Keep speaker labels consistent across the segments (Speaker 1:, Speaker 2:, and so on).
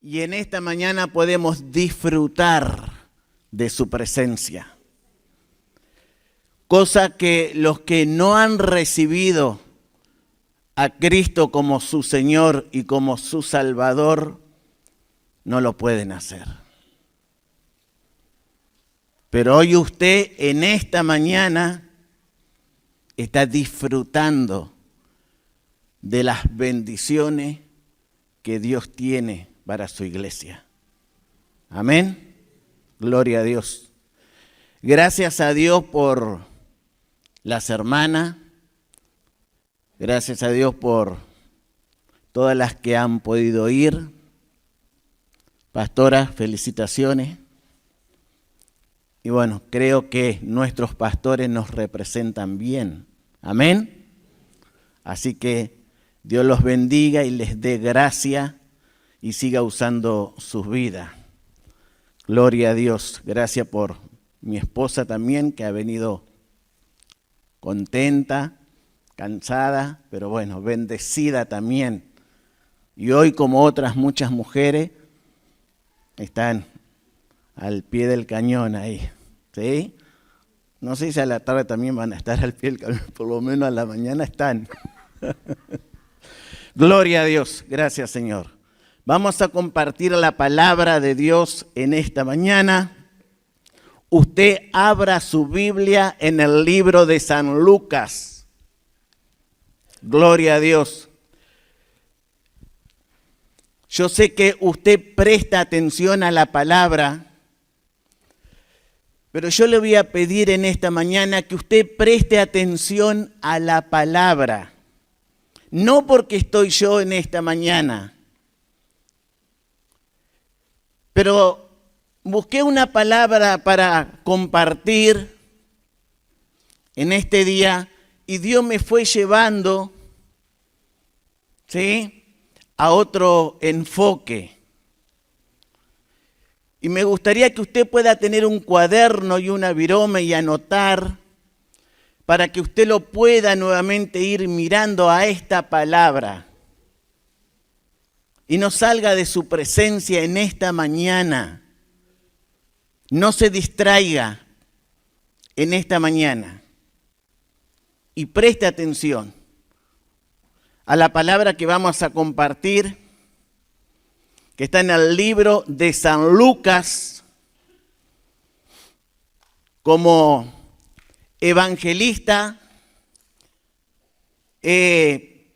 Speaker 1: y en esta mañana podemos disfrutar de su presencia. Cosa que los que no han recibido a Cristo como su Señor y como su Salvador, no lo pueden hacer. Pero hoy usted en esta mañana está disfrutando de las bendiciones que Dios tiene para su iglesia. Amén. Gloria a Dios. Gracias a Dios por las hermanas. Gracias a Dios por todas las que han podido ir. Pastoras, felicitaciones. Y bueno, creo que nuestros pastores nos representan bien. Amén. Así que Dios los bendiga y les dé gracia y siga usando sus vidas. Gloria a Dios. Gracias por mi esposa también, que ha venido contenta, cansada, pero bueno, bendecida también. Y hoy, como otras muchas mujeres, están al pie del cañón ahí, ¿sí? No sé si a la tarde también van a estar al pie del cañón, por lo menos a la mañana están. Gloria a Dios, gracias Señor. Vamos a compartir la palabra de Dios en esta mañana. Usted abra su Biblia en el libro de San Lucas. Gloria a Dios. Yo sé que usted presta atención a la palabra, pero yo le voy a pedir en esta mañana que usted preste atención a la palabra. No porque estoy yo en esta mañana, pero busqué una palabra para compartir en este día y Dios me fue llevando, ¿sí?, a otro enfoque. Y me gustaría que usted pueda tener un cuaderno y una virome y anotar para que usted lo pueda nuevamente ir mirando a esta palabra y no salga de su presencia en esta mañana. No se distraiga en esta mañana y preste atención a la palabra que vamos a compartir, que está en el libro de San Lucas. Como evangelista he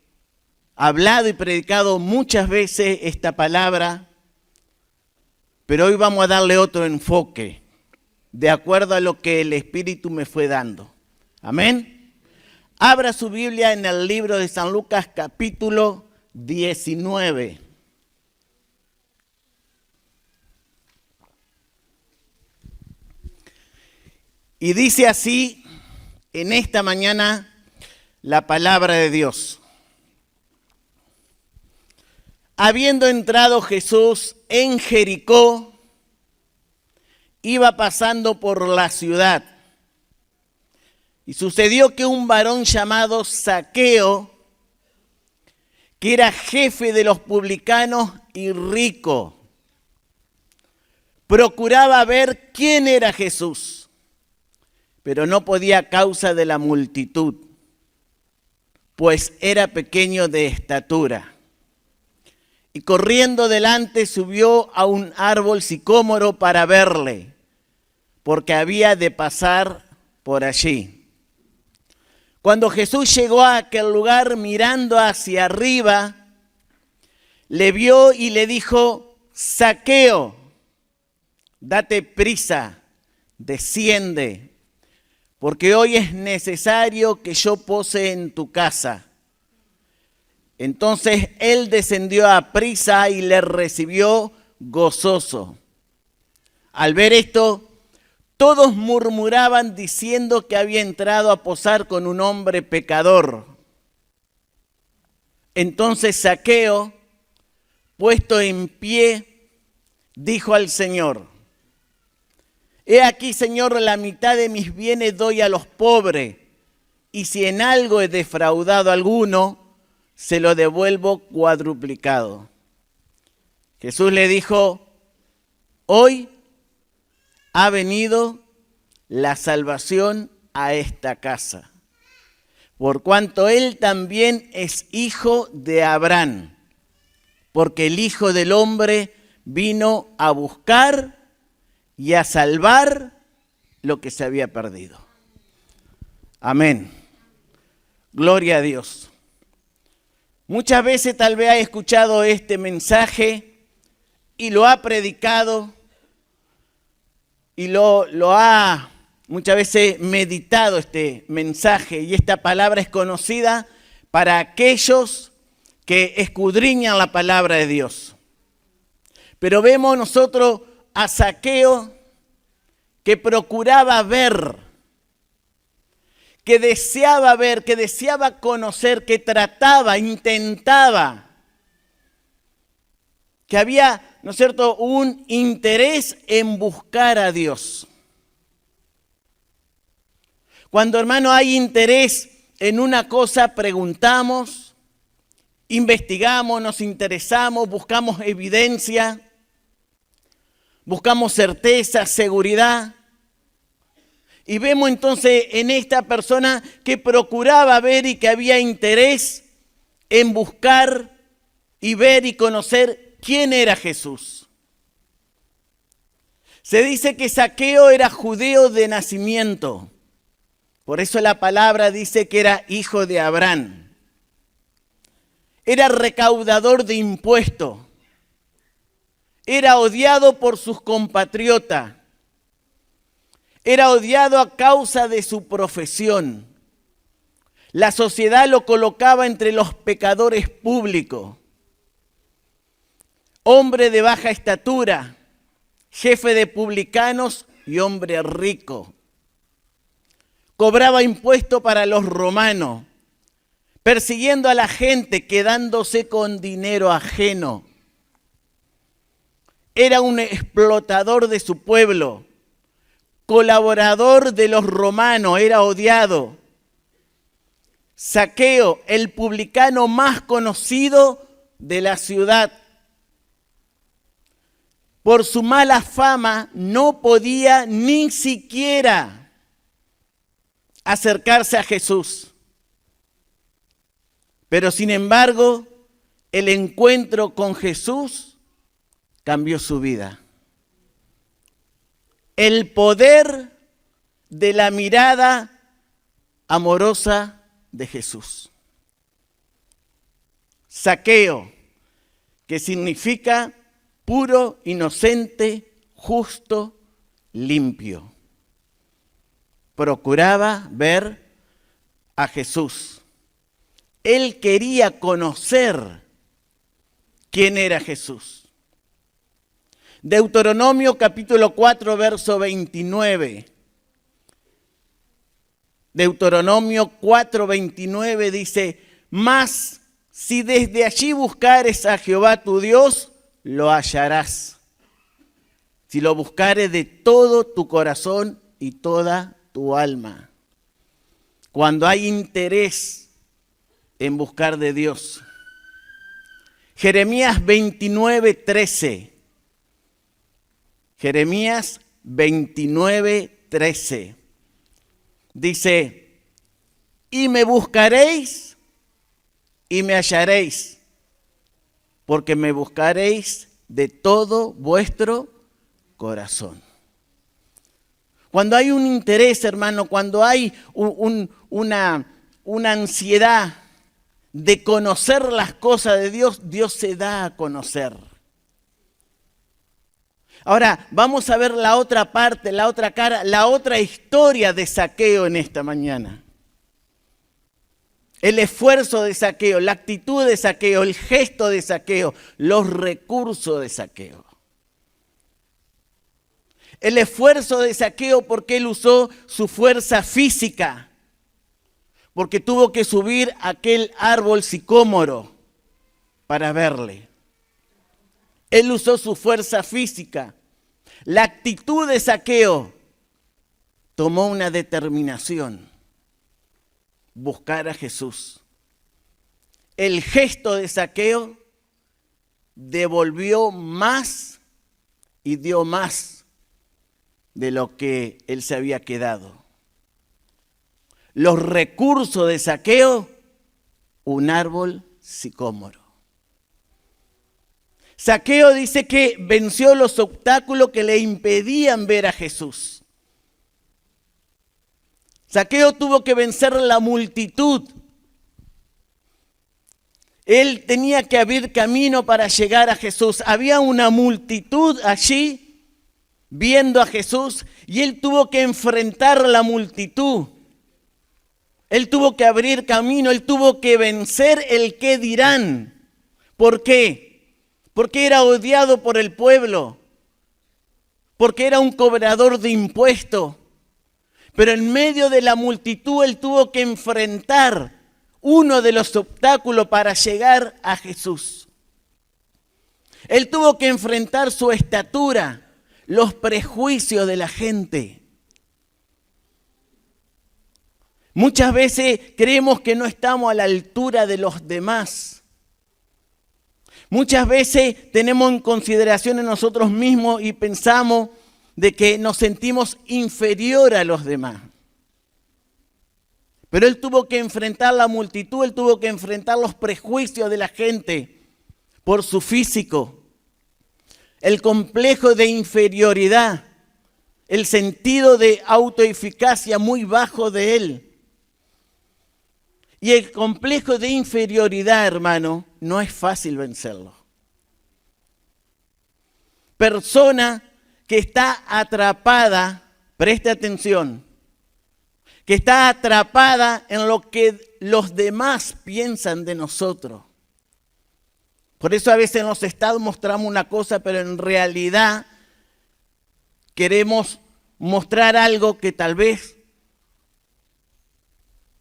Speaker 1: hablado y predicado muchas veces esta palabra, pero hoy vamos a darle otro enfoque, de acuerdo a lo que el Espíritu me fue dando. Amén. Abra su Biblia en el libro de San Lucas, capítulo 19. Y dice así en esta mañana la palabra de Dios. Habiendo entrado Jesús en Jericó, iba pasando por la ciudad. Y sucedió que un varón llamado Zaqueo, que era jefe de los publicanos y rico, procuraba ver quién era Jesús, pero no podía a causa de la multitud, pues era pequeño de estatura. Y corriendo delante subió a un árbol sicómoro para verle, porque había de pasar por allí. Cuando Jesús llegó a aquel lugar, mirando hacia arriba, le vio y le dijo: Zaqueo, date prisa, desciende, porque hoy es necesario que yo pose en tu casa. Entonces él descendió a prisa y le recibió gozoso. Al ver esto, todos murmuraban diciendo que había entrado a posar con un hombre pecador. Entonces Zaqueo, puesto en pie, dijo al Señor: He aquí, Señor, la mitad de mis bienes doy a los pobres, y si en algo he defraudado a alguno, se lo devuelvo cuadruplicado. Jesús le dijo, hoy ha venido la salvación a esta casa, por cuanto él también es hijo de Abraham, porque el Hijo del Hombre vino a buscar y a salvar lo que se había perdido. Amén. Gloria a Dios. Muchas veces tal vez ha escuchado este mensaje y lo ha predicado y lo ha muchas veces meditado este mensaje, y esta palabra es conocida para aquellos que escudriñan la palabra de Dios. Pero vemos nosotros a Zaqueo que procuraba ver, que deseaba conocer, que trataba, intentaba, que había, ¿no es cierto?, un interés en buscar a Dios. Cuando, hermano, hay interés en una cosa, preguntamos, investigamos, nos interesamos, buscamos evidencia, buscamos certeza, seguridad. Y vemos entonces en esta persona que procuraba ver y que había interés en buscar y ver y conocer quién era Jesús. Se dice que Zaqueo era judío de nacimiento. Por eso la palabra dice que era hijo de Abraham. Era recaudador de impuestos. Era odiado por sus compatriotas. Era odiado a causa de su profesión. La sociedad lo colocaba entre los pecadores públicos. Hombre de baja estatura, jefe de publicanos y hombre rico. Cobraba impuestos para los romanos, persiguiendo a la gente, quedándose con dinero ajeno. Era un explotador de su pueblo, colaborador de los romanos, era odiado. Zaqueo, el publicano más conocido de la ciudad. Por su mala fama no podía ni siquiera acercarse a Jesús. Pero sin embargo, el encuentro con Jesús cambió su vida. El poder de la mirada amorosa de Jesús. Zaqueo, que significa puro, inocente, justo, limpio. Procuraba ver a Jesús. Él quería conocer quién era Jesús. Deuteronomio capítulo 4, verso 29. Deuteronomio 4, 29 dice, mas si desde allí buscares a Jehová tu Dios, lo hallarás. Si lo buscares de todo tu corazón y toda tu alma. Cuando hay interés en buscar de Dios. Jeremías 29, 13. Jeremías 29, 13. Dice, y me buscaréis y me hallaréis, porque me buscaréis de todo vuestro corazón. Cuando hay un interés, hermano, cuando hay una ansiedad de conocer las cosas de Dios, Dios se da a conocer. Ahora, vamos a ver la otra parte, la otra cara, la otra historia de Zaqueo en esta mañana. El esfuerzo de Zaqueo, la actitud de Zaqueo, el gesto de Zaqueo, los recursos de Zaqueo. El esfuerzo de Zaqueo porque él usó su fuerza física, porque tuvo que subir aquel árbol sicómoro para verle. Él usó su fuerza física. La actitud de Zaqueo tomó una determinación, buscar a Jesús. El gesto de Zaqueo, devolvió más y dio más de lo que él se había quedado. Los recursos de Zaqueo, un árbol sicómoro. Zaqueo dice que venció los obstáculos que le impedían ver a Jesús. Zaqueo tuvo que vencer la multitud. Él tenía que abrir camino para llegar a Jesús. Había una multitud allí viendo a Jesús y él tuvo que enfrentar la multitud. Él tuvo que abrir camino, él tuvo que vencer el qué dirán. ¿Por qué? Porque era odiado por el pueblo, porque era un cobrador de impuestos. Pero en medio de la multitud él tuvo que enfrentar uno de los obstáculos para llegar a Jesús. Él tuvo que enfrentar su estatura, los prejuicios de la gente. Muchas veces creemos que no estamos a la altura de los demás. Muchas veces tenemos en consideración en nosotros mismos y pensamos de que nos sentimos inferior a los demás. Pero él tuvo que enfrentar la multitud, él tuvo que enfrentar los prejuicios de la gente por su físico, el complejo de inferioridad, el sentido de autoeficacia muy bajo de él. Y el complejo de inferioridad, hermano, no es fácil vencerlo. Persona que está atrapada, preste atención, que está atrapada en lo que los demás piensan de nosotros. Por eso a veces en los estados mostramos una cosa, pero en realidad queremos mostrar algo que tal vez,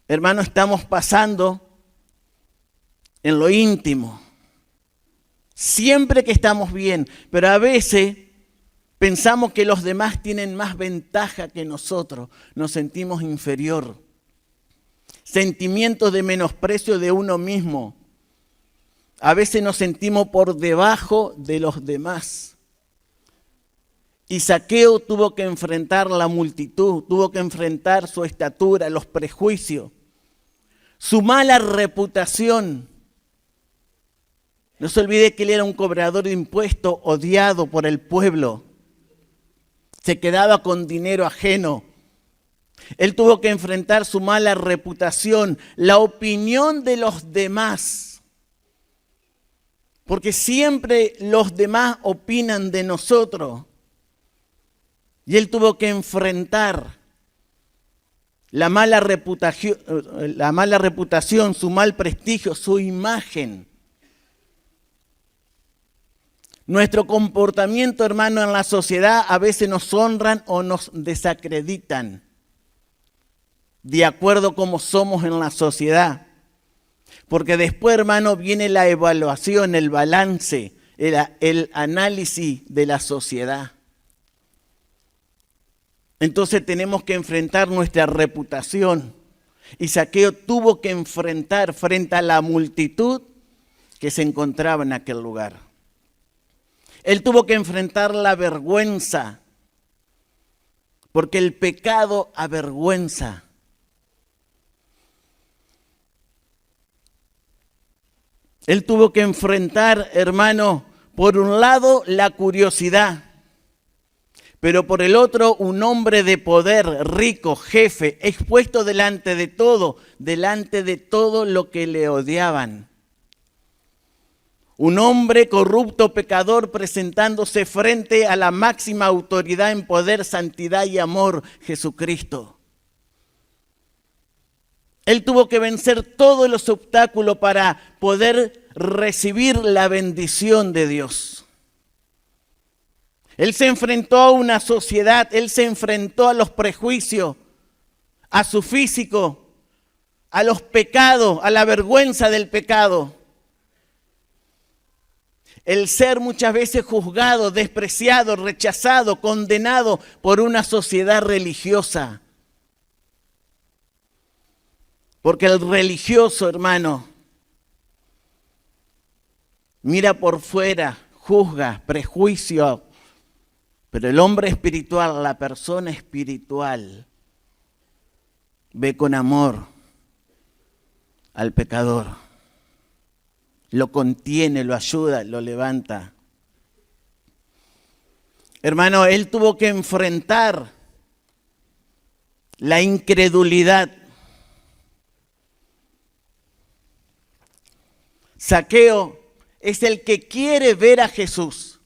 Speaker 1: hermano, estamos pasando en lo íntimo. Siempre que estamos bien, pero a veces pensamos que los demás tienen más ventaja que nosotros, nos sentimos inferior. Sentimientos de menosprecio de uno mismo. A veces nos sentimos por debajo de los demás. Y Zaqueo tuvo que enfrentar la multitud, tuvo que enfrentar su estatura, los prejuicios, su mala reputación. No se olvide que él era un cobrador de impuestos odiado por el pueblo. Se quedaba con dinero ajeno. Él tuvo que enfrentar su mala reputación, la opinión de los demás. Porque siempre los demás opinan de nosotros. Y él tuvo que enfrentar la mala reputación, su mal prestigio, su imagen. Nuestro comportamiento, hermano, en la sociedad a veces nos honran o nos desacreditan, de acuerdo a cómo somos en la sociedad. Porque después, hermano, viene la evaluación, el balance, el análisis de la sociedad. Entonces tenemos que enfrentar nuestra reputación. Y Zaqueo tuvo que enfrentar frente a la multitud que se encontraba en aquel lugar. Él tuvo que enfrentar la vergüenza, porque el pecado avergüenza. Él tuvo que enfrentar, hermano, por un lado la curiosidad, pero por el otro un hombre de poder, rico, jefe, expuesto delante de todo lo que le odiaban. Un hombre corrupto, pecador, presentándose frente a la máxima autoridad en poder, santidad y amor, Jesucristo. Él tuvo que vencer todos los obstáculos para poder recibir la bendición de Dios. Él se enfrentó a una sociedad, él se enfrentó a los prejuicios, a su físico, a los pecados, a la vergüenza del pecado. El ser muchas veces juzgado, despreciado, rechazado, condenado por una sociedad religiosa. Porque el religioso, hermano, mira por fuera, juzga, prejuicio, pero el hombre espiritual, la persona espiritual, ve con amor al pecador, lo contiene, lo ayuda, lo levanta. Hermano, él tuvo que enfrentar la incredulidad. Zaqueo es el que quiere ver a Jesús.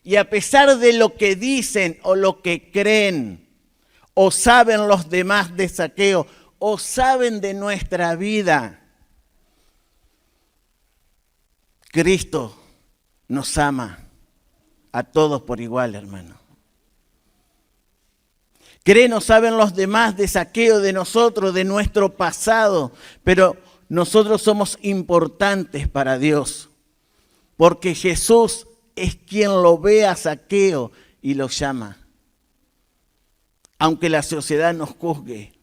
Speaker 1: Y a pesar de lo que dicen o lo que creen o saben los demás de Zaqueo o saben de nuestra vida, Cristo nos ama a todos por igual, hermano. Creen o saben los demás de Zaqueo, de nosotros, de nuestro pasado, pero nosotros somos importantes para Dios, porque Jesús es quien lo ve a Zaqueo y lo llama. Aunque la sociedad nos juzgue,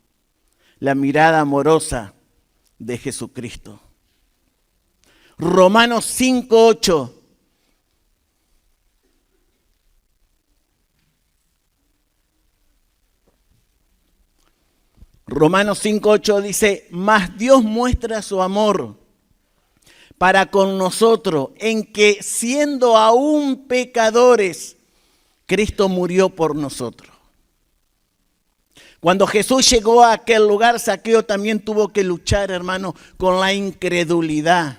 Speaker 1: la mirada amorosa de Jesucristo. Romanos 5:8. Romanos 5:8 dice, mas Dios muestra su amor para con nosotros, en que siendo aún pecadores, Cristo murió por nosotros. Cuando Jesús llegó a aquel lugar, Zaqueo también tuvo que luchar, hermano, con la incredulidad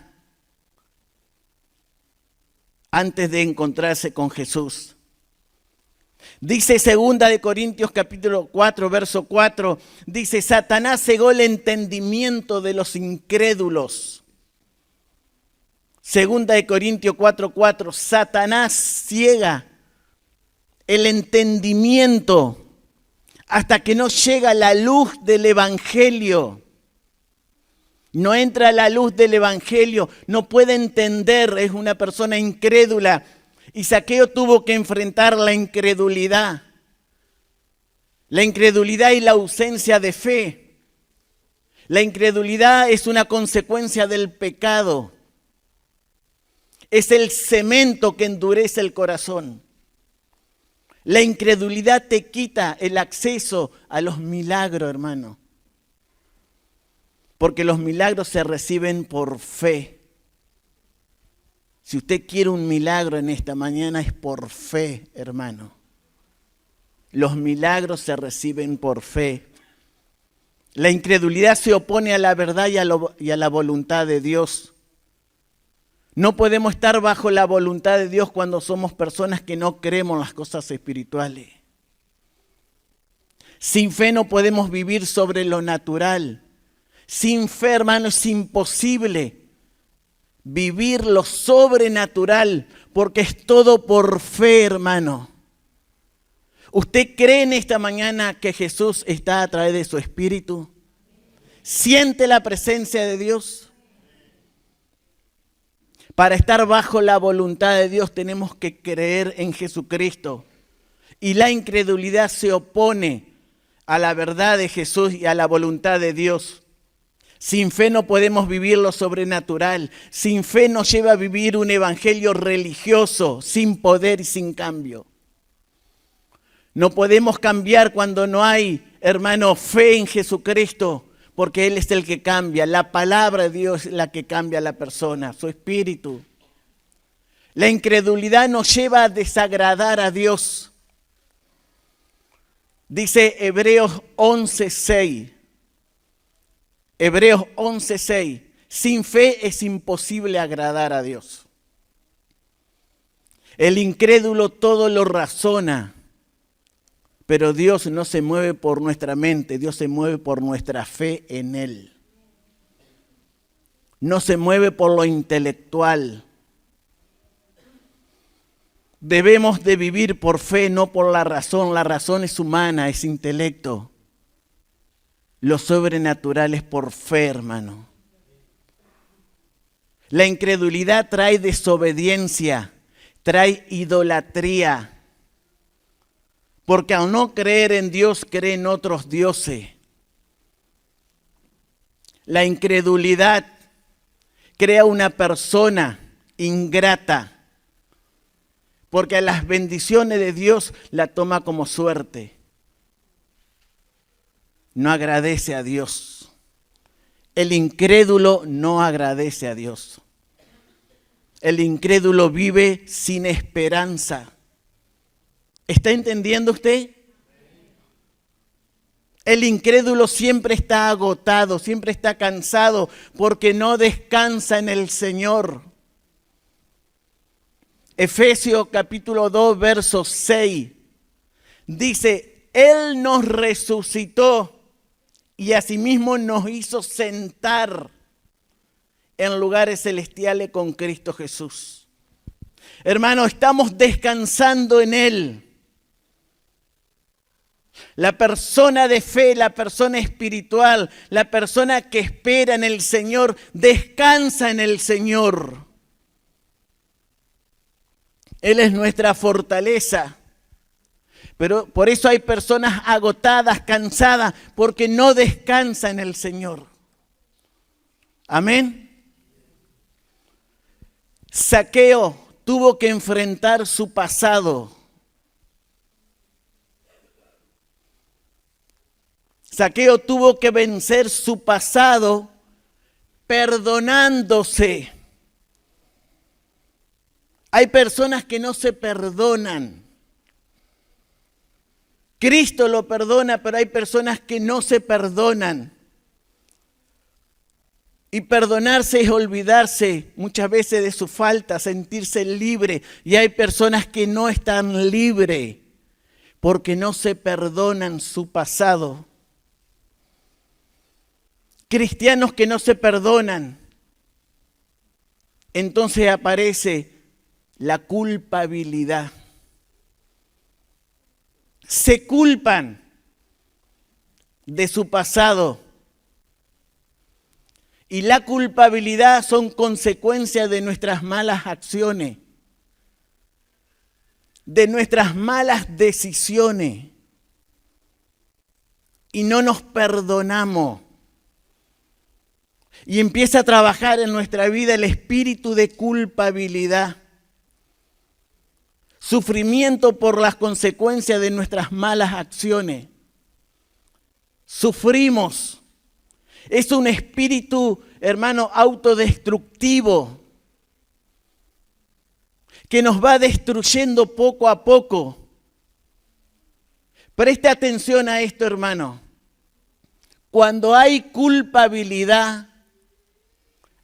Speaker 1: antes de encontrarse con Jesús. Dice 2 de Corintios capítulo 4, verso 4, dice, Satanás cegó el entendimiento de los incrédulos. 2 de Corintios 4:4, Satanás ciega el entendimiento hasta que no llega la luz del Evangelio. No entra la luz del Evangelio, no puede entender, es una persona incrédula. Y Zaqueo tuvo que enfrentar la incredulidad. La incredulidad y la ausencia de fe. La incredulidad es una consecuencia del pecado. Es el cemento que endurece el corazón. La incredulidad te quita el acceso a los milagros, hermano. Porque los milagros se reciben por fe. Si usted quiere un milagro en esta mañana es por fe, hermano. Los milagros se reciben por fe. La incredulidad se opone a la verdad y a la voluntad de Dios. No podemos estar bajo la voluntad de Dios cuando somos personas que no creemos las cosas espirituales. Sin fe no podemos vivir sobre lo natural. Sin fe, hermano, es imposible vivir lo sobrenatural, porque es todo por fe, hermano. ¿Usted cree en esta mañana que Jesús está a través de su Espíritu? ¿Siente la presencia de Dios? Para estar bajo la voluntad de Dios tenemos que creer en Jesucristo. Y la incredulidad se opone a la verdad de Jesús y a la voluntad de Dios. Sin fe no podemos vivir lo sobrenatural. Sin fe nos lleva a vivir un evangelio religioso, sin poder y sin cambio. No podemos cambiar cuando no hay, hermano, fe en Jesucristo, porque Él es el que cambia. La palabra de Dios es la que cambia a la persona, su espíritu. La incredulidad nos lleva a desagradar a Dios. Dice Hebreos 11:6. Hebreos 11:6. Sin fe es imposible agradar a Dios. El incrédulo todo lo razona, pero Dios no se mueve por nuestra mente, Dios se mueve por nuestra fe en Él. No se mueve por lo intelectual. Debemos de vivir por fe, no por la razón. La razón es humana, es intelecto. Lo sobrenatural es por fe, hermano. La incredulidad trae desobediencia, trae idolatría. Porque al no creer en Dios, cree en otros dioses. La incredulidad crea una persona ingrata, porque a las bendiciones de Dios la toma como suerte. No agradece a Dios. El incrédulo no agradece a Dios. El incrédulo vive sin esperanza. ¿Está entendiendo usted? El incrédulo siempre está agotado, siempre está cansado porque no descansa en el Señor. Efesios capítulo 2, verso 6, dice, Él nos resucitó y asimismo nos hizo sentar en lugares celestiales con Cristo Jesús. Hermano, estamos descansando en Él. La persona de fe, la persona espiritual, la persona que espera en el Señor, descansa en el Señor. Él es nuestra fortaleza. Pero por eso hay personas agotadas, cansadas, porque no descansan en el Señor. Amén. Zaqueo tuvo que enfrentar su pasado. Zaqueo tuvo que vencer su pasado perdonándose. Hay personas que no se perdonan. Cristo lo perdona, pero hay personas que no se perdonan. Y perdonarse es olvidarse muchas veces de su falta, sentirse libre. Y hay personas que no están libres porque no se perdonan su pasado. Cristianos que no se perdonan. Entonces aparece la culpabilidad. Se culpan de su pasado. Y la culpabilidad son consecuencias de nuestras malas acciones, de nuestras malas decisiones. Y no nos perdonamos. Y empieza a trabajar en nuestra vida el espíritu de culpabilidad. Sufrimiento por las consecuencias de nuestras malas acciones. Sufrimos. Es un espíritu, hermano, autodestructivo que nos va destruyendo poco a poco. Preste atención a esto, hermano. Cuando hay culpabilidad,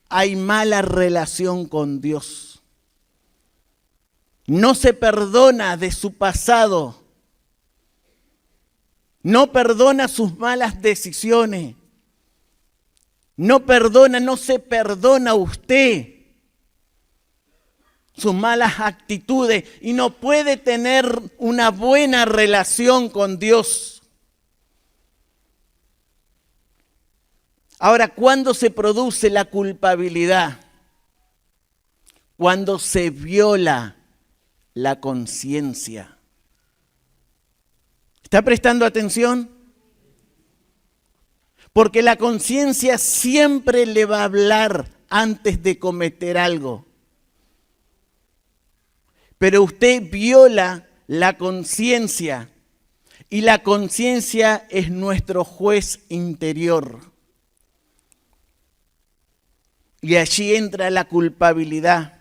Speaker 1: hay mala relación con Dios. No se perdona de su pasado. No perdona sus malas decisiones. No perdona, no se perdona usted sus malas actitudes y no puede tener una buena relación con Dios. Ahora, ¿cuándo se produce la culpabilidad? Cuando se viola la conciencia. ¿Está prestando atención? Porque la conciencia siempre le va a hablar antes de cometer algo. Pero usted viola la conciencia y la conciencia es nuestro juez interior. Y allí entra la culpabilidad.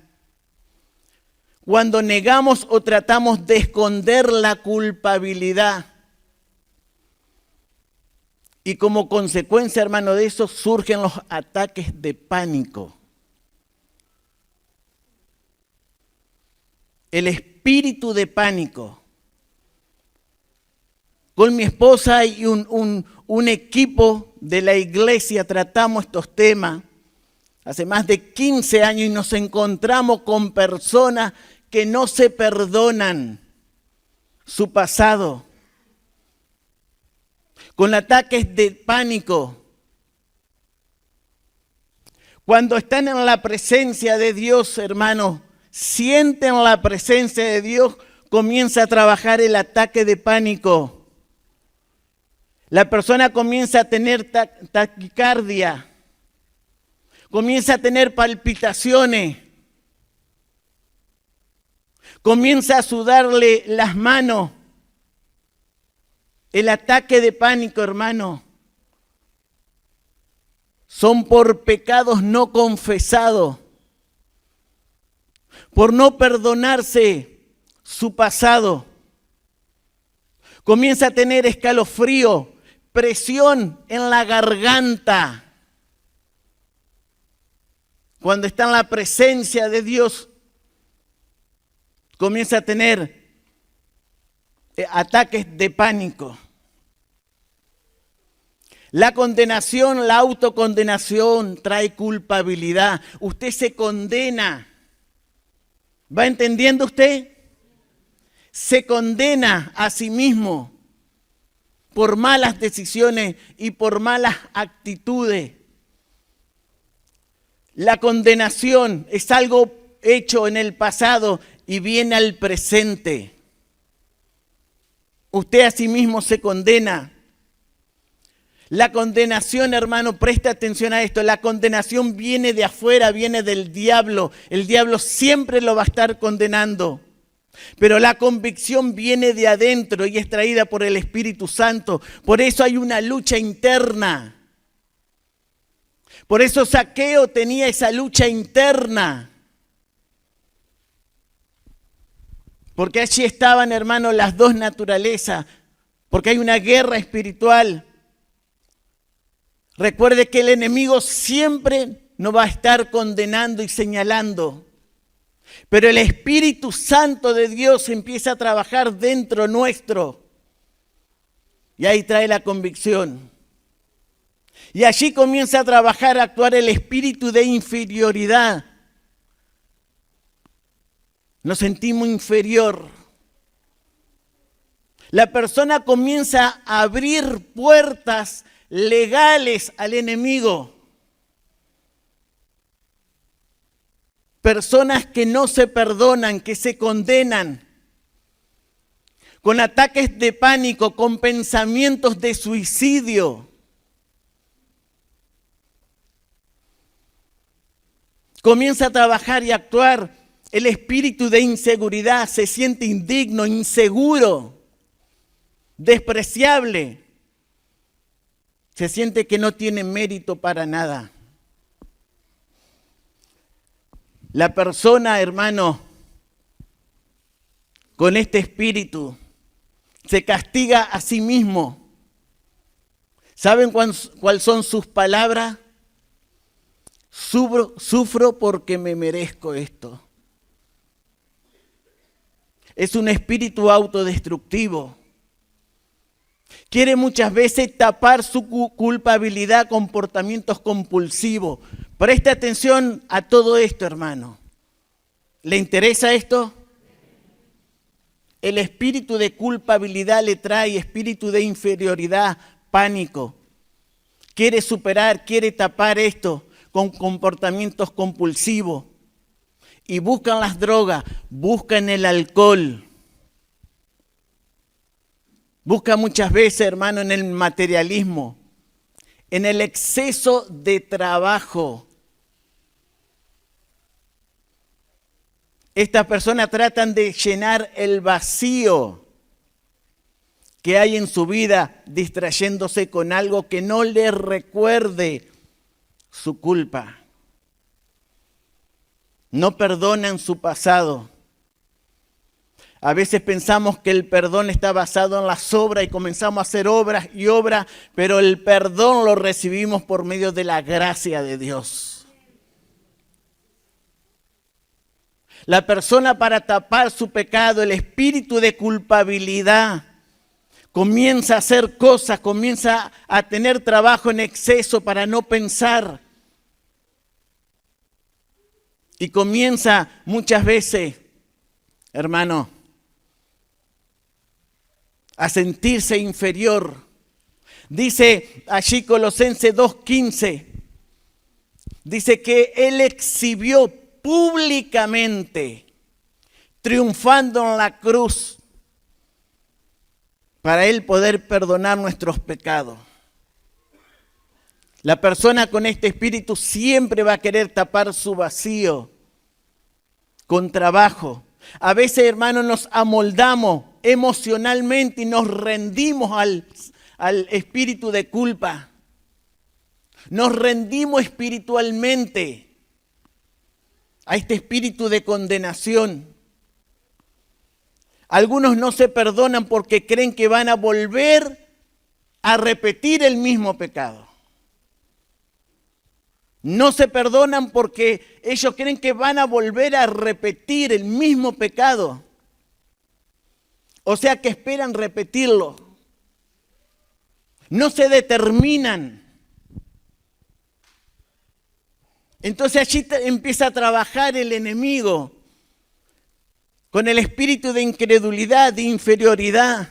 Speaker 1: Cuando negamos o tratamos de esconder la culpabilidad. Y como consecuencia, hermano, de eso surgen los ataques de pánico. El espíritu de pánico. Con mi esposa y un equipo de la iglesia tratamos estos temas hace más de 15 años y nos encontramos con personas que no se perdonan su pasado. Con ataques de pánico. Cuando están en la presencia de Dios, hermano, sienten la presencia de Dios, comienza a trabajar el ataque de pánico. La persona comienza a tener taquicardia, comienza a tener palpitaciones. Comienza a sudarle las manos. El ataque de pánico, hermano, son por pecados no confesados, por no perdonarse su pasado. Comienza a tener escalofrío, presión en la garganta. Cuando está en la presencia de Dios, comienza a tener ataques de pánico. La condenación, la autocondenación trae culpabilidad. Usted se condena. ¿Va entendiendo usted? Se condena a sí mismo por malas decisiones y por malas actitudes. La condenación es algo hecho en el pasado y viene al presente. Usted a sí mismo se condena. La condenación, hermano, presta atención a esto. La condenación viene de afuera, viene del diablo. El diablo siempre lo va a estar condenando. Pero la convicción viene de adentro y es traída por el Espíritu Santo. Por eso hay una lucha interna. Por eso Zaqueo tenía esa lucha interna. Porque allí estaban, hermano, las dos naturalezas. Porque hay una guerra espiritual. Recuerde que el enemigo siempre nos va a estar condenando y señalando. Pero el Espíritu Santo de Dios empieza a trabajar dentro nuestro. Y ahí trae la convicción. Y allí comienza a trabajar, a actuar el espíritu de inferioridad. Nos sentimos inferior. La persona comienza a abrir puertas legales al enemigo. Personas que no se perdonan, que se condenan, con ataques de pánico, con pensamientos de suicidio. Comienza a trabajar y a actuar el espíritu de inseguridad, se siente indigno, inseguro, despreciable. Se siente que no tiene mérito para nada. La persona, hermano, con este espíritu, se castiga a sí mismo. ¿Saben cuáles son sus palabras? Sufro porque me merezco esto. Es un espíritu autodestructivo. Quiere muchas veces tapar su culpabilidad, comportamientos compulsivos. Preste atención a todo esto, hermano. ¿Le interesa esto? El espíritu de culpabilidad le trae espíritu de inferioridad, pánico. Quiere superar, quiere tapar esto con comportamientos compulsivos. Y buscan las drogas, buscan el alcohol. Busca muchas veces, hermano, en el materialismo, en el exceso de trabajo. Estas personas tratan de llenar el vacío que hay en su vida, distrayéndose con algo que no les recuerde su culpa. No perdonan su pasado. A veces pensamos que el perdón está basado en las obras y comenzamos a hacer obras y obras, pero el perdón lo recibimos por medio de la gracia de Dios. La persona, para tapar su pecado, el espíritu de culpabilidad, comienza a hacer cosas, comienza a tener trabajo en exceso para no pensar. Y comienza muchas veces, hermano, a sentirse inferior. Dice allí Colosenses 2:15, dice que él exhibió públicamente, triunfando en la cruz, para él poder perdonar nuestros pecados. La persona con este espíritu siempre va a querer tapar su vacío con trabajo. A veces, hermanos, nos amoldamos emocionalmente y nos rendimos al espíritu de culpa. Nos rendimos espiritualmente a este espíritu de condenación. Algunos no se perdonan porque creen que van a volver a repetir el mismo pecado. No se perdonan porque ellos creen que van a volver a repetir el mismo pecado. O sea que esperan repetirlo. No se determinan. Entonces allí empieza a trabajar el enemigo con el espíritu de incredulidad, de inferioridad.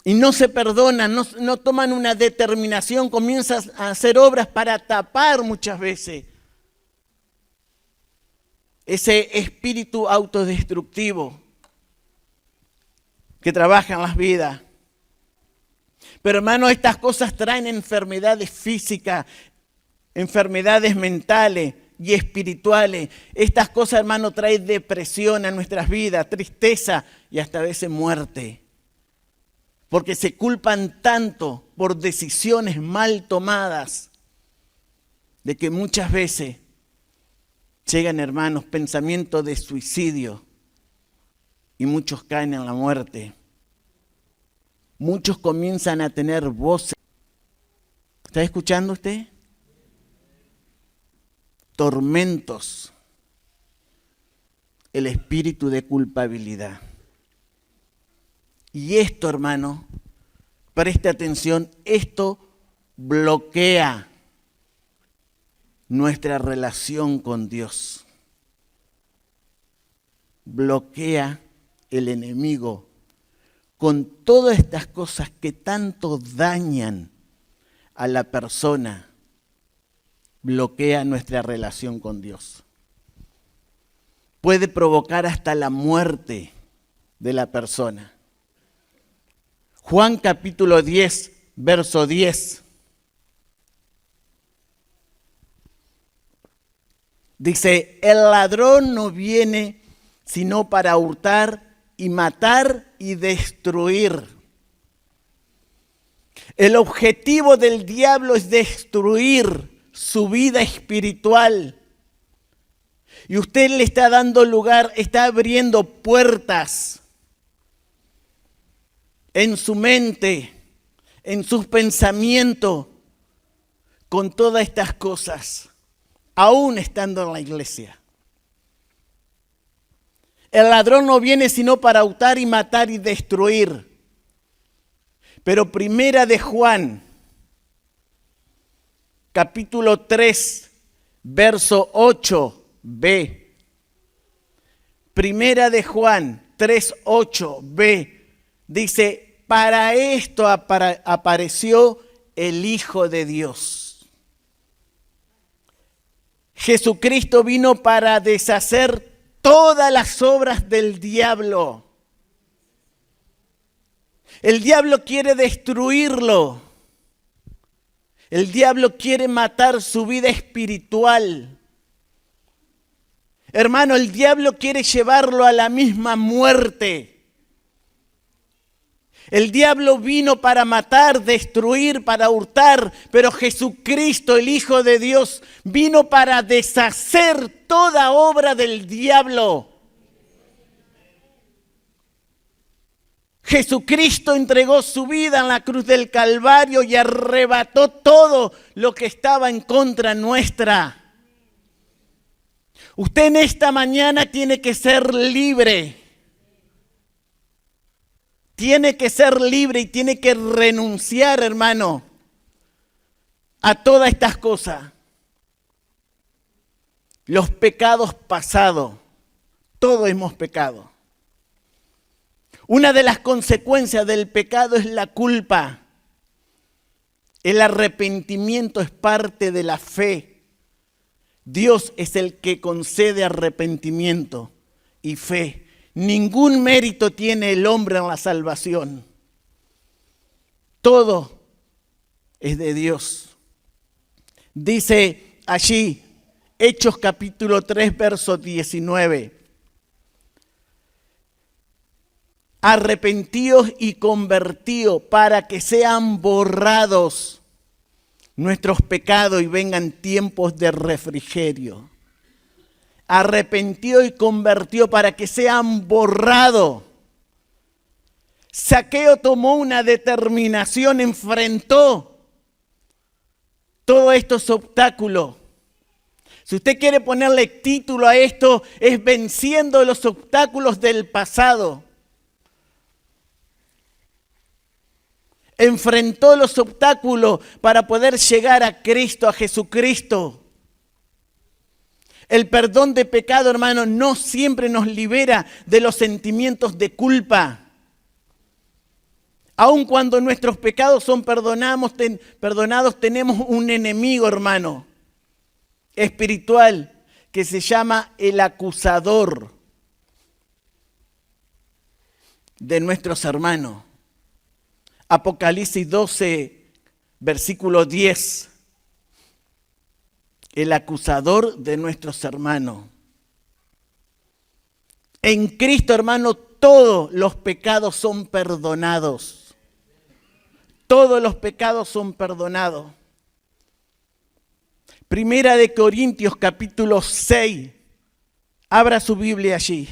Speaker 1: Y no se perdonan, no toman una determinación, comienzan a hacer obras para tapar muchas veces ese espíritu autodestructivo que trabaja en las vidas. Pero hermanos, estas cosas traen enfermedades físicas, enfermedades mentales y espirituales. Estas cosas, hermanos, traen depresión a nuestras vidas, tristeza y hasta a veces muerte. Porque se culpan tanto por decisiones mal tomadas, de que muchas veces llegan, hermanos, pensamientos de suicidio y muchos caen en la muerte. Muchos comienzan a tener voces. ¿Está escuchando usted? Tormentos. El espíritu de culpabilidad. Y esto, hermano, preste atención, esto bloquea nuestra relación con Dios. Bloquea el enemigo con todas estas cosas que tanto dañan a la persona. Bloquea nuestra relación con Dios. Puede provocar hasta la muerte de la persona. Juan capítulo 10, verso 10. Dice, el ladrón no viene sino para hurtar y matar y destruir. El objetivo del diablo es destruir su vida espiritual. Y usted le está dando lugar, está abriendo puertas en su mente, en sus pensamientos, con todas estas cosas, aún estando en la iglesia. El ladrón no viene sino para hurtar y matar y destruir. Pero primera de Juan, capítulo 3, verso 8b. Primera de Juan 3, 8b. Dice, para esto apareció el Hijo de Dios. Jesucristo vino para deshacer todas las obras del diablo. El diablo quiere destruirlo. El diablo quiere matar su vida espiritual. Hermano, el diablo quiere llevarlo a la misma muerte. El diablo vino para matar, destruir, para hurtar, pero Jesucristo, el Hijo de Dios, vino para deshacer toda obra del diablo. Jesucristo entregó su vida en la cruz del Calvario y arrebató todo lo que estaba en contra nuestra. Usted en esta mañana tiene que ser libre. Tiene que ser libre y tiene que renunciar, hermano, a todas estas cosas. Los pecados pasados, todos hemos pecado. Una de las consecuencias del pecado es la culpa. El arrepentimiento es parte de la fe. Dios es el que concede arrepentimiento y fe. Ningún mérito tiene el hombre en la salvación. Todo es de Dios. Dice allí, Hechos capítulo 3, verso 19. Arrepentíos y convertíos para que sean borrados nuestros pecados y vengan tiempos de refrigerio. Arrepentíos y convertíos para que sean borrados. Zaqueo tomó una determinación, enfrentó todos estos obstáculos. Si usted quiere ponerle título a esto, es venciendo los obstáculos del pasado. Enfrentó los obstáculos para poder llegar a Cristo, a Jesucristo. El perdón de pecado, hermano, no siempre nos libera de los sentimientos de culpa. Aun cuando nuestros pecados son perdonados, tenemos un enemigo, hermano, espiritual, que se llama el acusador de nuestros hermanos. Apocalipsis 12, versículo 10. El acusador de nuestros hermanos. En Cristo, hermano, todos los pecados son perdonados. Todos los pecados son perdonados. Primera de Corintios, capítulo 6. Abra su Biblia allí.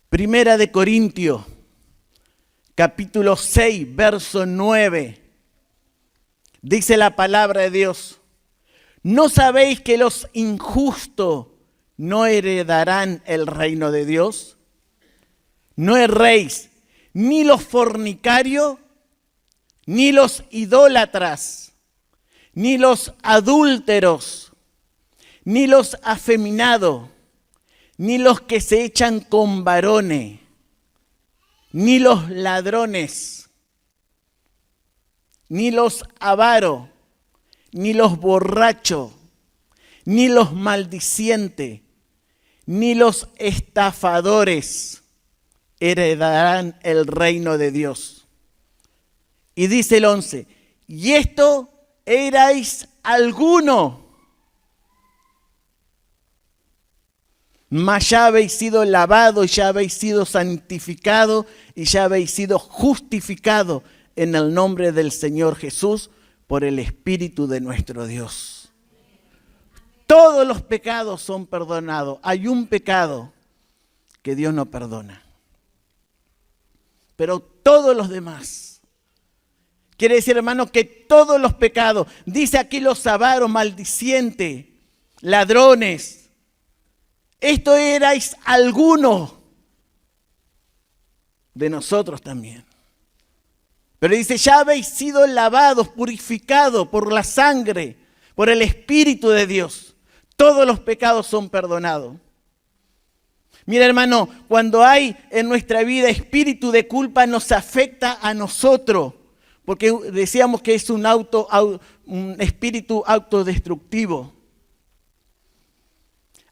Speaker 1: Primera de Corintios, capítulo 6, verso 9. Dice la palabra de Dios: ¿no sabéis que los injustos no heredarán el reino de Dios? No erréis, ni los fornicarios, ni los idólatras, ni los adúlteros, ni los afeminados, ni los que se echan con varones, ni los ladrones, ni los avaros, ni los borrachos, ni los maldicientes, ni los estafadores heredarán el reino de Dios. Y dice el 11, y esto erais alguno, mas ya habéis sido lavado, y ya habéis sido santificado, y ya habéis sido justificado en el nombre del Señor Jesús por el Espíritu de nuestro Dios. Todos los pecados son perdonados. Hay un pecado que Dios no perdona. Pero todos los demás. Quiere decir, hermano, que todos los pecados, dice aquí los avaros, maldicientes, ladrones, esto erais alguno de nosotros también. Pero dice, ya habéis sido lavados, purificados por la sangre, por el Espíritu de Dios. Todos los pecados son perdonados. Mira, hermano, cuando hay en nuestra vida espíritu de culpa, nos afecta a nosotros. Porque decíamos que es un espíritu autodestructivo.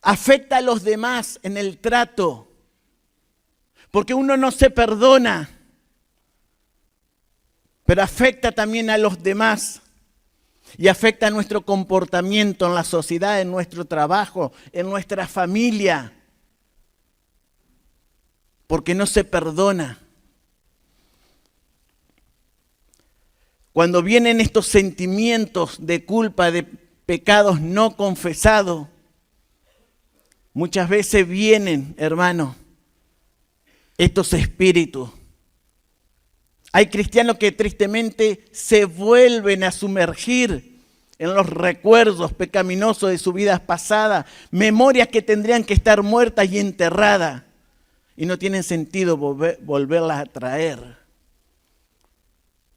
Speaker 1: Afecta a los demás en el trato. Porque uno no se perdona. Pero afecta también a los demás. Y afecta a nuestro comportamiento en la sociedad, en nuestro trabajo, en nuestra familia. Porque no se perdona. Cuando vienen estos sentimientos de culpa, de pecados no confesados, muchas veces vienen, hermano, estos espíritus. Hay cristianos que tristemente se vuelven a sumergir en los recuerdos pecaminosos de sus vidas pasadas, memorias que tendrían que estar muertas y enterradas, y no tienen sentido volverlas a traer.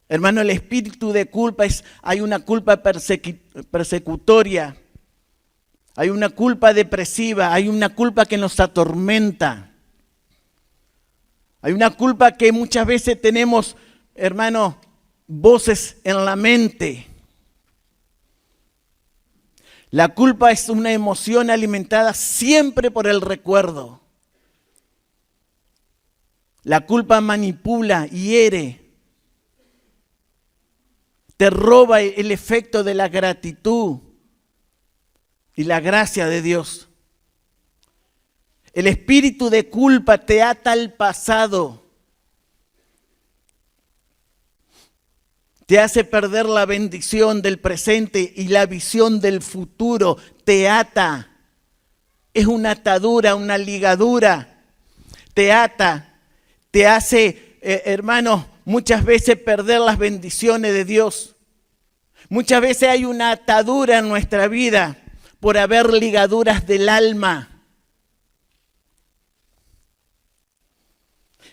Speaker 1: Hermano, el espíritu de culpa hay una culpa persecutoria, hay una culpa depresiva, hay una culpa que nos atormenta. Hay una culpa que muchas veces tenemos, hermano, voces en la mente. La culpa es una emoción alimentada siempre por el recuerdo. La culpa manipula, hiere. te roba el efecto de la gratitud y la gracia de Dios. El espíritu de culpa te ata al pasado. Te hace perder la bendición del presente y la visión del futuro. Te ata. Es una atadura, una ligadura. Te ata. Te hace, hermanos, muchas veces perder las bendiciones de Dios. Muchas veces hay una atadura en nuestra vida por haber ligaduras del alma.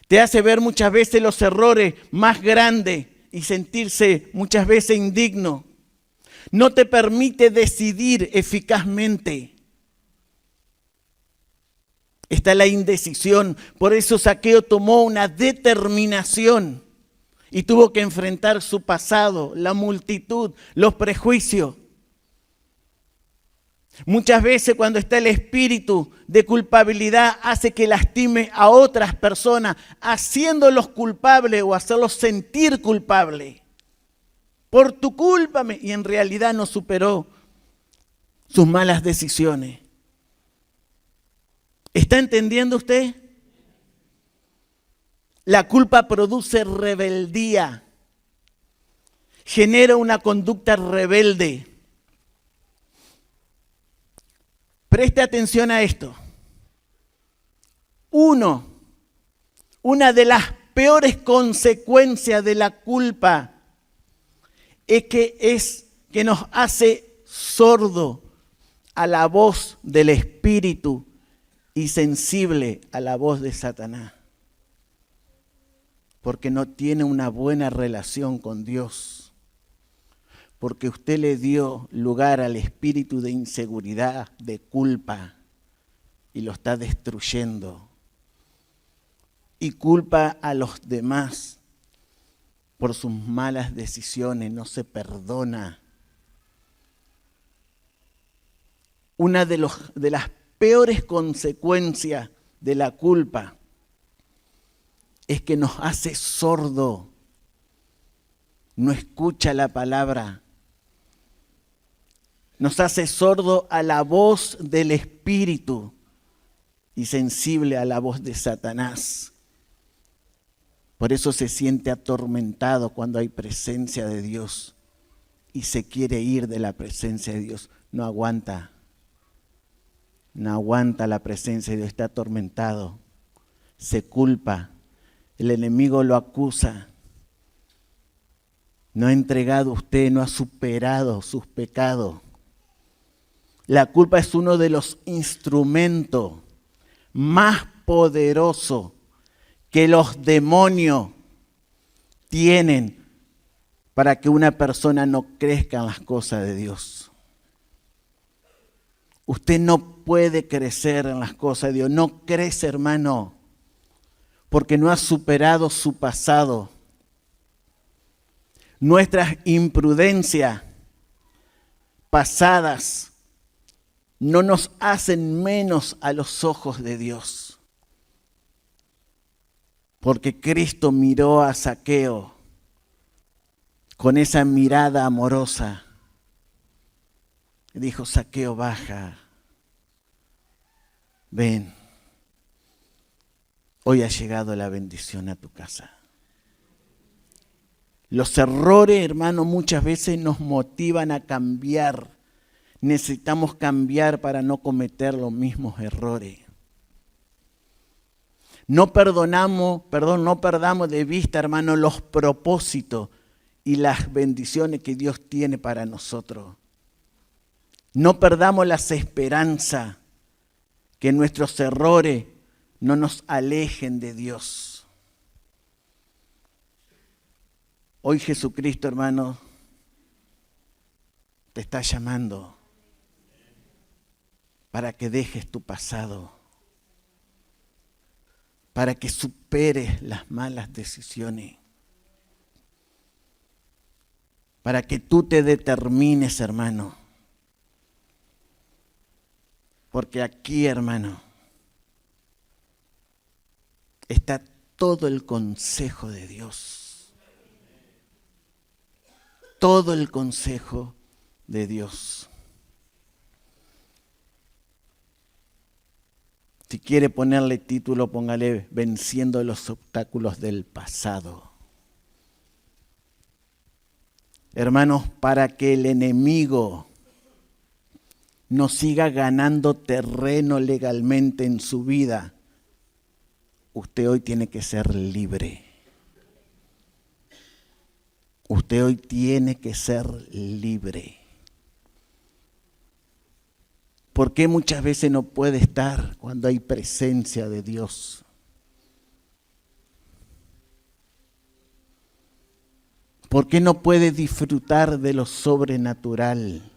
Speaker 1: Te hace ver muchas veces los errores más grandes y sentirse muchas veces indigno. No te permite decidir eficazmente. Está la indecisión. Por eso Zaqueo tomó una determinación y tuvo que enfrentar su pasado, la multitud, los prejuicios. Muchas veces cuando está el espíritu de culpabilidad hace que lastime a otras personas, haciéndolos culpables o hacerlos sentir culpables. Por tu culpa, y en realidad no superó sus malas decisiones. ¿Está entendiendo usted? La culpa produce rebeldía, genera una conducta rebelde. Preste atención a esto. Una de las peores consecuencias de la culpa es que nos hace sordo a la voz del Espíritu y sensible a la voz de Satanás. Porque no tiene una buena relación con Dios. Porque usted le dio lugar al espíritu de inseguridad, de culpa, y lo está destruyendo. Y culpa a los demás por sus malas decisiones, no se perdona. Una de las peores consecuencias de la culpa es que nos hace sordo, no escucha la palabra. Nos hace sordo a la voz del Espíritu y sensible a la voz de Satanás. Por eso se siente atormentado cuando hay presencia de Dios y se quiere ir de la presencia de Dios. No aguanta la presencia de Dios, está atormentado, se culpa, el enemigo lo acusa. No ha entregado usted, no ha superado sus pecados. La culpa es uno de los instrumentos más poderosos que los demonios tienen para que una persona no crezca en las cosas de Dios. Usted no puede crecer en las cosas de Dios, no crece, hermano, porque no ha superado su pasado. Nuestras imprudencias pasadas no nos hacen menos a los ojos de Dios. Porque Cristo miró a Zaqueo con esa mirada amorosa. Y dijo, Zaqueo, baja, ven. Hoy ha llegado la bendición a tu casa. Los errores, hermano, muchas veces nos motivan a cambiar. Necesitamos cambiar para no cometer los mismos errores. No perdamos de vista, hermano, los propósitos y las bendiciones que Dios tiene para nosotros. No perdamos las esperanzas, que nuestros errores no nos alejen de Dios. Hoy Jesucristo, hermano, te está llamando para que dejes tu pasado, para que superes las malas decisiones, para que tú te determines, hermano. Porque aquí, hermano, está todo el consejo de Dios. todo el consejo de Dios. Si quiere ponerle título, póngale Venciendo los obstáculos del pasado. Hermanos, para que el enemigo no siga ganando terreno legalmente en su vida, usted hoy tiene que ser libre. Usted hoy tiene que ser libre. ¿Por qué muchas veces no puede estar cuando hay presencia de Dios? ¿Por qué no puede disfrutar de lo sobrenatural?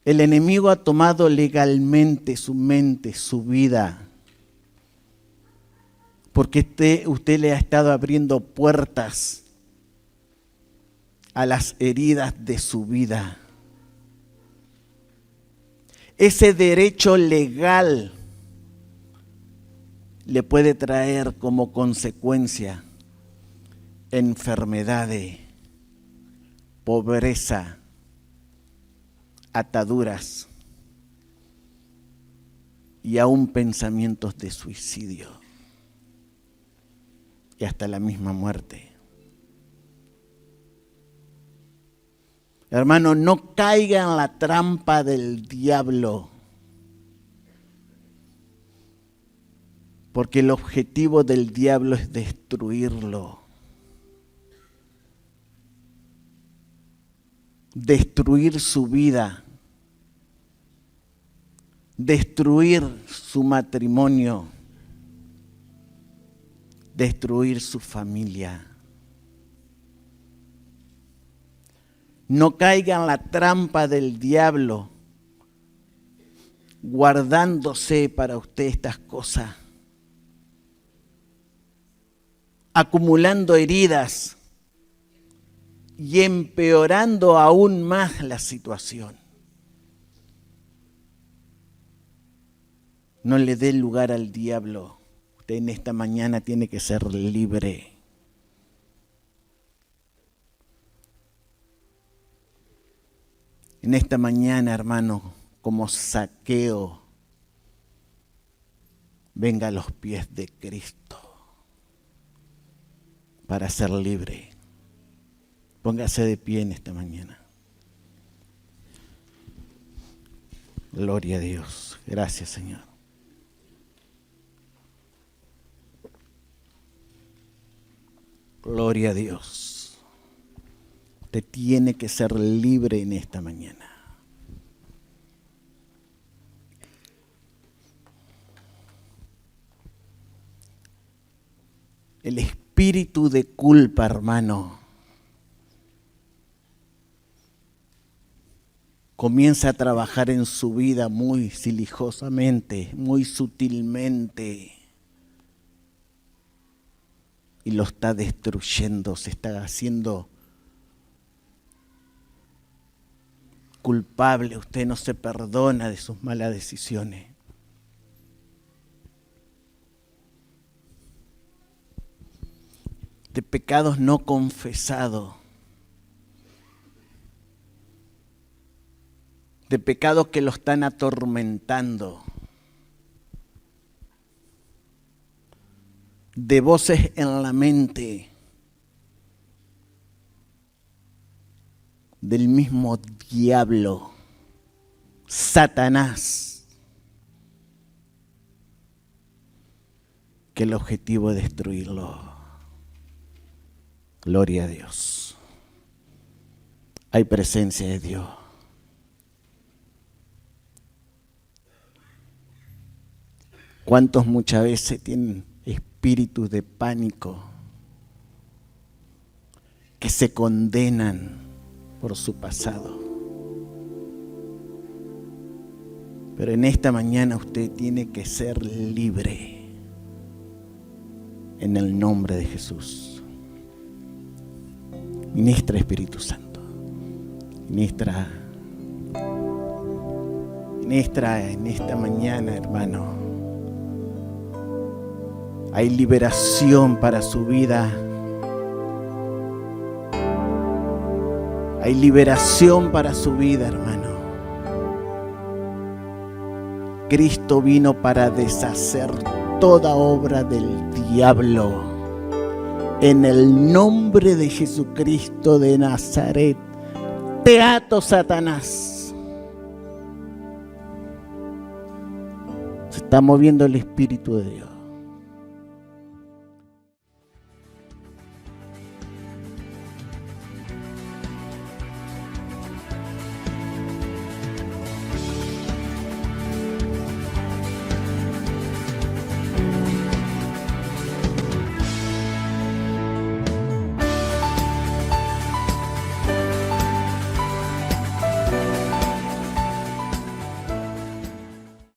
Speaker 1: El enemigo ha tomado legalmente su mente, su vida, porque usted le ha estado abriendo puertas a las heridas de su vida. Ese derecho legal le puede traer como consecuencia enfermedades, pobreza, ataduras y aún pensamientos de suicidio y hasta la misma muerte. Hermano, no caiga en la trampa del diablo, porque el objetivo del diablo es destruirlo. Destruir su vida, destruir su matrimonio, destruir su familia. No caiga en la trampa del diablo, guardándose para usted estas cosas, acumulando heridas y empeorando aún más la situación. No le dé lugar al diablo. Usted en esta mañana tiene que ser libre. En esta mañana, hermano, como Zaqueo, venga a los pies de Cristo para ser libre. Póngase de pie en esta mañana. Gloria a Dios. Gracias, Señor. Gloria a Dios. Usted tiene que ser libre en esta mañana. El espíritu de culpa, hermano, comienza a trabajar en su vida muy silenciosamente, muy sutilmente. Y lo está destruyendo, se está haciendo culpable. Usted no se perdona de sus malas decisiones. De pecados no confesados. De pecados que lo están atormentando. De voces en la mente del mismo diablo, Satanás, que el objetivo es destruirlo. Gloria a Dios. Hay presencia de Dios. ¿Cuántos muchas veces tienen espíritus de pánico que se condenan por su pasado? Pero en esta mañana usted tiene que ser libre en el nombre de Jesús. Ministra, Espíritu Santo. Ministra en esta mañana, hermano. Hay liberación para su vida. Hay liberación para su vida, hermano. Cristo vino para deshacer toda obra del diablo. En el nombre de Jesucristo de Nazaret, te ato, Satanás. Se está moviendo el Espíritu de Dios.